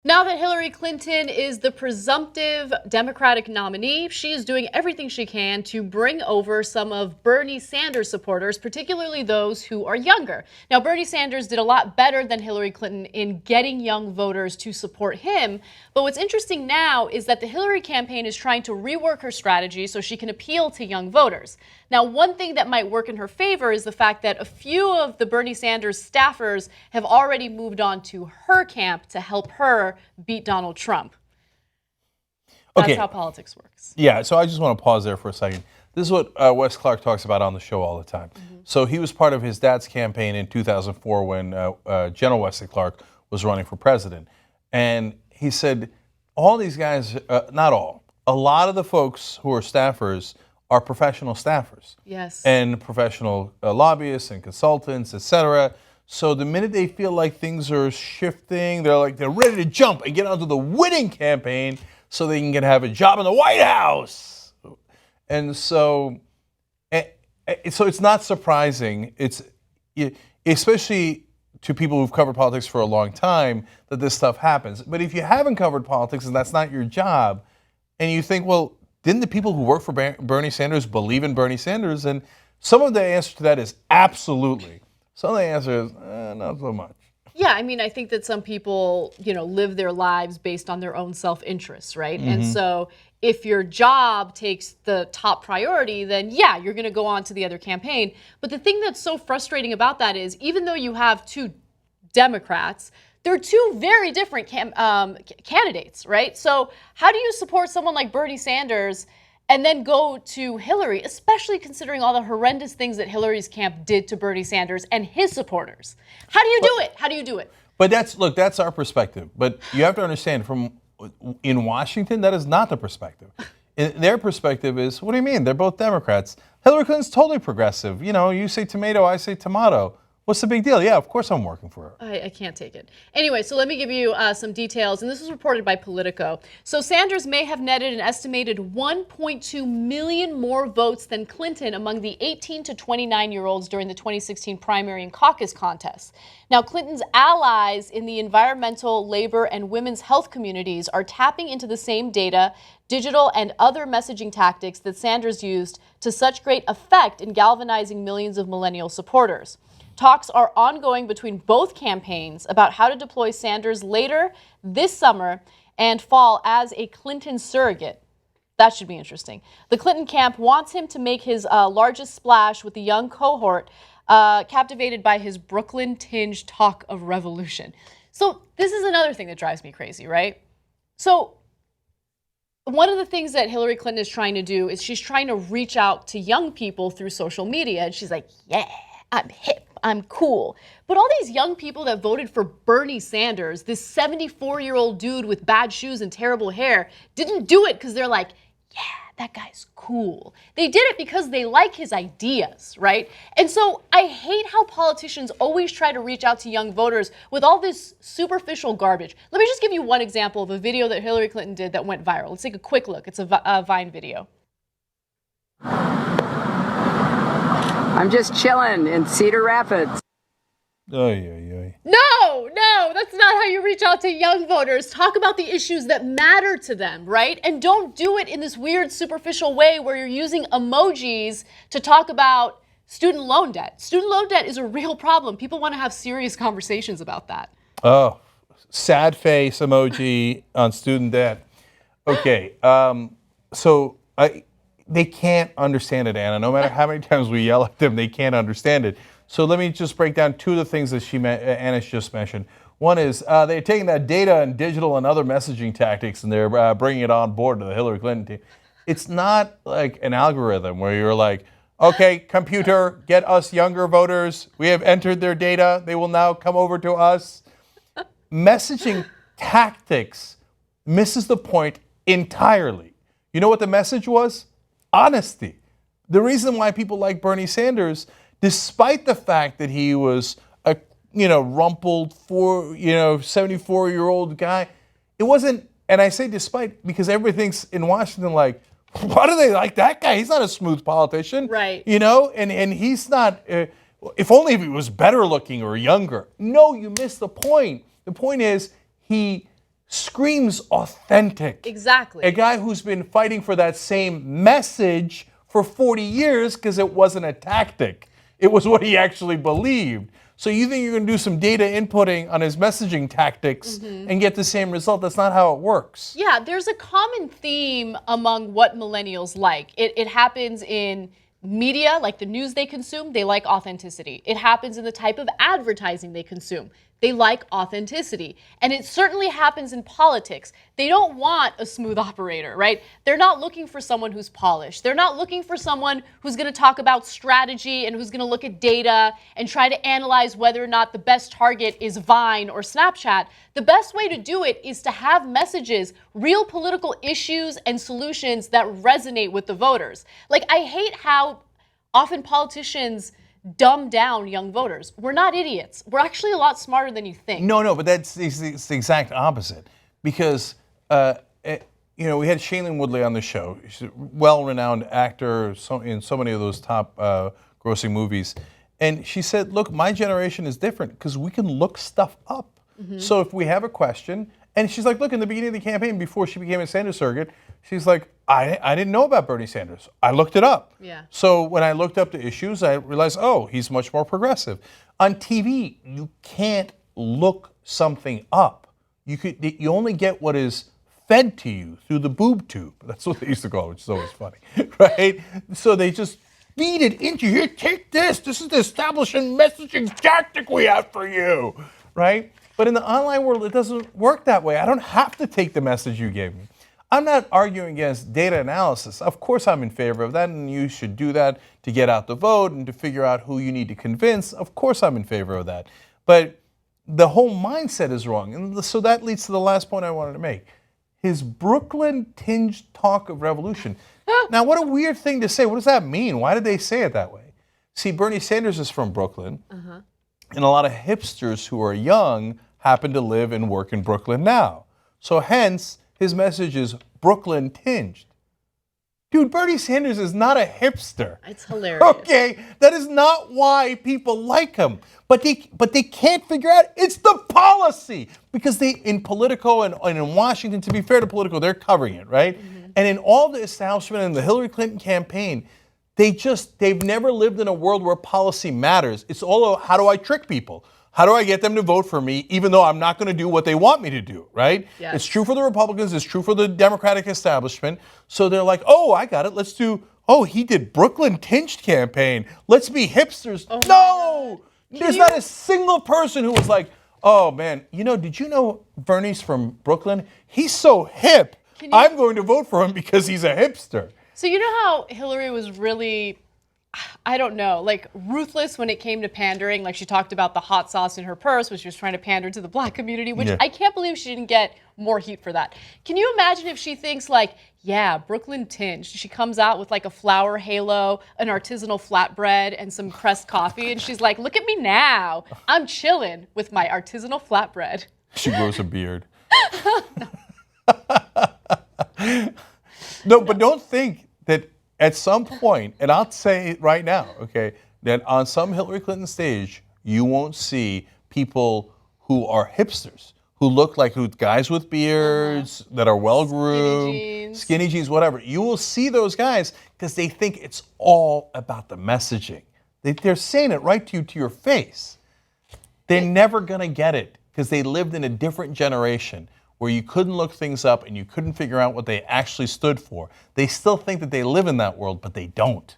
Now that Hillary Clinton is the presumptive Democratic nominee, she is doing everything she can to bring over some of Bernie Sanders supporters, particularly those who are younger. Now, Bernie Sanders did a lot better than Hillary Clinton in getting young voters to support him. But what's interesting now is that the Hillary campaign is trying to rework her strategy so she can appeal to young voters. Now, one thing that might work in her favor is the fact that a few of the Bernie Sanders staffers have already moved on to her camp to help her beat Donald Trump. That's how politics works. Yeah, so I just want to pause there for a second. This is what Wes Clark talks about on the show all the time. So he was part of his dad's campaign in 2004 when General Wesley Clark was running for president. And he said, all these guys, not all, a lot of the folks who are staffers are professional staffers. Yes. And professional lobbyists and consultants, et cetera. So the minute they feel like things are shifting, they're ready to jump and get onto the winning campaign so they can have a job in the White House. And so it's not surprising. It's especially to people who've covered politics for a long time that this stuff happens. But if you haven't covered politics and that's not your job, and you think, well, didn't the people who work for Bernie Sanders believe in Bernie Sanders? And some of the answer to that is absolutely. Some of the answer is not so much. Yeah, I mean, I think that some people, live their lives based on their own self-interest, right? And so if your job takes the top priority, then yeah, you're going to go on to the other campaign. But the thing that's so frustrating about that is even though you have two Democrats, they're two very different candidates, right? So how do you support someone like Bernie Sanders and then go to Hillary, especially considering all the horrendous things that Hillary's camp did to Bernie Sanders and his supporters? How do you do it? How do you do it? But that's our perspective. But you have to understand, in Washington, that is not the perspective. Their perspective is, what do you mean? They're both Democrats. Hillary Clinton's totally progressive. You say tomato, I say tomato. What's the big deal? Yeah, of course I'm working for her. I can't take it. Anyway, so let me give you some details, and this was reported by Politico. So Sanders may have netted an estimated 1.2 million more votes than Clinton among the 18 to 29-year-olds during the 2016 primary and caucus contests. Now, Clinton's allies in the environmental, labor, and women's health communities are tapping into the same data, digital, and other messaging tactics that Sanders used to such great effect in galvanizing millions of millennial supporters. Talks are ongoing between both campaigns about how to deploy Sanders later this summer and fall as a Clinton surrogate. That should be interesting. The Clinton camp wants him to make his largest splash with the young cohort, captivated by his Brooklyn-tinged talk of revolution. So this is another thing that drives me crazy, right? So one of the things that Hillary Clinton is trying to do is she's trying to reach out to young people through social media. And she's like, yeah, I'm hip. I'm cool. But all these young people that voted for Bernie Sanders, this 74-year-old dude with bad shoes and terrible hair, didn't do it because they're like, yeah, that guy's cool. They did it because they like his ideas, right? And so I hate how politicians always try to reach out to young voters with all this superficial garbage. Let me just give you one example of a video that Hillary Clinton did that went viral. Let's take a quick look. It's a Vine video. I'm just chilling in Cedar Rapids. No, that's not how you reach out to young voters. Talk about the issues that matter to them, right? And don't do it in this weird superficial way where you're using emojis to talk about student loan debt. Student loan debt is a real problem. People want to have serious conversations about that. Oh, sad face emoji on student debt. Okay, they can't understand it, Anna. No matter how many times we yell at them, they can't understand it. So let me just break down two of the things that Anna just mentioned. One is they're taking that data and digital and other messaging tactics and they're bringing it on board to the Hillary Clinton team. It's not like an algorithm where you're like, okay, computer, get us younger voters. We have entered their data. They will now come over to us. Messaging tactics misses the point entirely. You know what the message was? Honesty. The reason why people like Bernie Sanders, despite the fact that he was a rumpled 74-year-old guy, it wasn't. And I say despite because everything's in Washington like, why do they like that guy? He's not a smooth politician, right? And he's not. If only if he was better looking or younger. No, you missed the point. The point is he screams authentic. Exactly. A guy who's been fighting for that same message for 40 years because it wasn't a tactic. It was what he actually believed. So you think you're going to do some data inputting on his messaging tactics and get the same result? That's not how it works. Yeah, there's a common theme among what millennials like. It happens in media, like the news they consume, they like authenticity. It happens in the type of advertising they consume. They like authenticity. And it certainly happens in politics. They don't want a smooth operator, right? They're not looking for someone who's polished. They're not looking for someone who's going to talk about strategy and who's going to look at data and try to analyze whether or not the best target is Vine or Snapchat. The best way to do it is to have messages, real political issues and solutions that resonate with the voters. Like, I hate how often politicians dumb down young voters. We're not idiots. We're actually a lot smarter than you think. No, but that's it's the exact opposite. Because, we had Shailene Woodley on the show. She's a well-renowned actor in so many of those top grossing movies. And she said, look, my generation is different because we can look stuff up. So if we have a question, and she's like, look, in the beginning of the campaign, before she became a Sanders surrogate, she's like, I didn't know about Bernie Sanders. I looked it up. Yeah. So when I looked up the issues, I realized, oh, he's much more progressive. On TV, you can't look something up. You only get what is fed to you through the boob tube. That's what they used to call it, which is always funny, right? So they just feed it into you. Here, take this. This is the establishment messaging tactic we have for you, right? But in the online world, it doesn't work that way. I don't have to take the message you gave me. I'm not arguing against data analysis. Of course I'm in favor of that, and you should do that to get out the vote and to figure out who you need to convince. Of course I'm in favor of that. But the whole mindset is wrong. And so that leads to the last point I wanted to make. His Brooklyn-tinged talk of revolution. Now, what a weird thing to say. What does that mean? Why did they say it that way? See, Bernie Sanders is from Brooklyn, and a lot of hipsters who are young happen to live and work in Brooklyn now. So hence, his message is Brooklyn-tinged. Dude, Bernie Sanders is not a hipster. It's hilarious. Okay, that is not why people like him. But they can't figure out it's the policy. Because they, in Politico and in Washington, to be fair to Politico, they're covering it, right? And in all the establishment and the Hillary Clinton campaign, they've never lived in a world where policy matters. It's all how do I trick people? How do I get them to vote for me even though I'm not going to do what they want me to do, right? Yes. It's true for the Republicans. It's true for the Democratic establishment. So they're like, oh, I got it. Let's do, he did Brooklyn-tinged campaign. Let's be hipsters. Oh No! There's not a single person who was like, oh, man, did you know Bernie's from Brooklyn? He's so hip. I'm going to vote for him because he's a hipster. So you know how Hillary was really, I don't know, like ruthless when it came to pandering? Like she talked about the hot sauce in her purse when she was trying to pander to the black community, which I can't believe she didn't get more heat for that. Can you imagine if she thinks like, yeah, Brooklyn tinged. She comes out with like a flower halo, an artisanal flatbread, and some pressed coffee, and she's like, look at me now. I'm chilling with my artisanal flatbread. She grows a beard. No, but don't think that at some point, and I'll say it right now, okay, that on some Hillary Clinton stage, you won't see people who are hipsters, who look like guys with beards, that are well-groomed, skinny jeans, whatever. You will see those guys because they think it's all about the messaging. They're saying it right to you, to your face. They're never going to get it because they lived in a different generation where you couldn't look things up and you couldn't figure out what they actually stood for. They still think that they live in that world, but they don't.